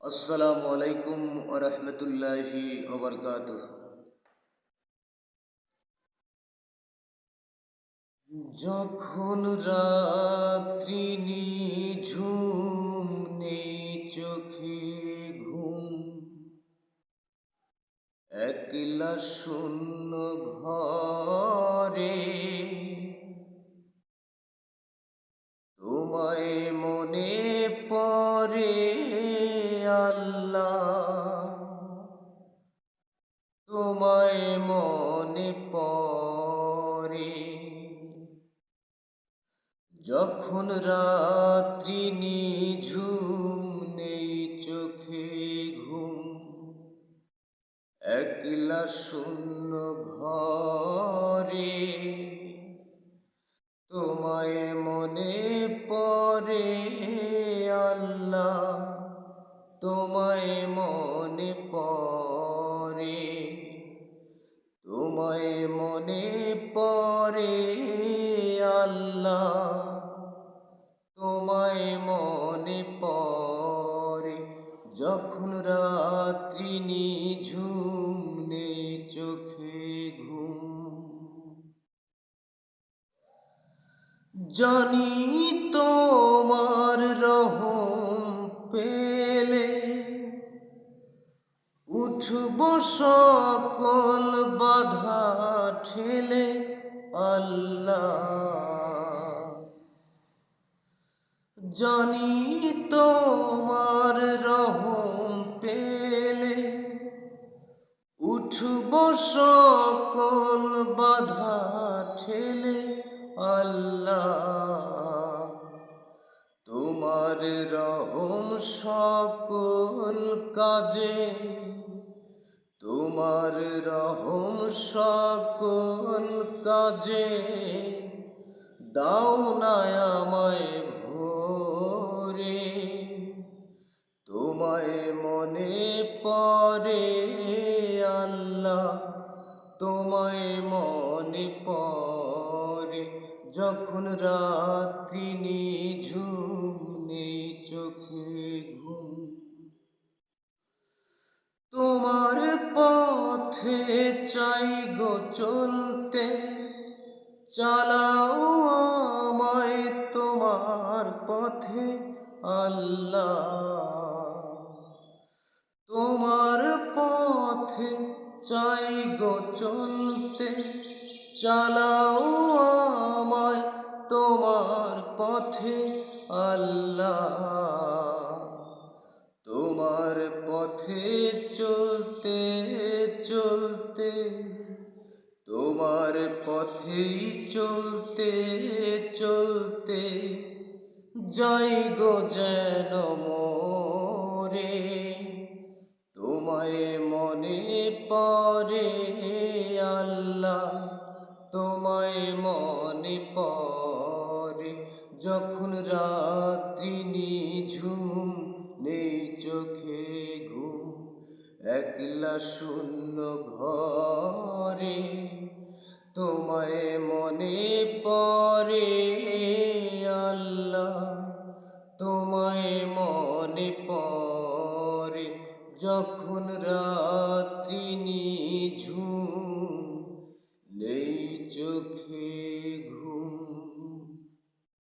আসসালামু আলাইকুম ওয়া রাহমাতুল্লাহি ওয়া বারাকাতুহু। যখন রাত্রি নিঝুম নেই চোখে ঘুম, একলা শূন্য ঘরে তোমায় মনে পড়ে আল্লাহ, তোমায় মনে পড়ে। যখন রাত্রি নিঝুম নেই চোখে ঘুম, একলা শূন্য ঘরে তোমায় মনে পড়ে আল্লাহ, তোমায় মনে পড়ে, তোমায় মনে পড়ে আল্লাহ, তোমায় মনে পড়ে। যখন রাত্রি নিঝুম নেই চোখে ঘুম, জানি তোমার রহম পেলে উঠব সকল বাধা ঠেলে আল্লাহ। জানি তোমার রহম পেলে উঠব সকল বাধা ঠেলে আল্লাহ। তোমার রহম সকল কাজে, তোমার রহম সকল কাজে দাও না আমায় ভোরে। তোমায় মনে পড়ে আল্লাহ, তোমায় মনে পড়ে। যখন রাত্রি নিঝুম নেই চোখে ঘুম, তোমার পথে চাই গো চলতে, চালাও আমায় তোমার পথে আল্লাহ। তোমার পথে চাই গো চলতে, চালাও আমায় তোমার পথে আল্লাহ। তোমার পথে চলতে চলতে, তোমার পথেই চলতে চলতে যাই গো যেন মোরে। তোমায় মনে পড়ে আল্লাহ, তোমায় মনে পড়ে। যখন রাত্রি নিঝুম নেই চোখে ঘুম, একলা শূন্য ঘরে তোমায় মনে পড়ে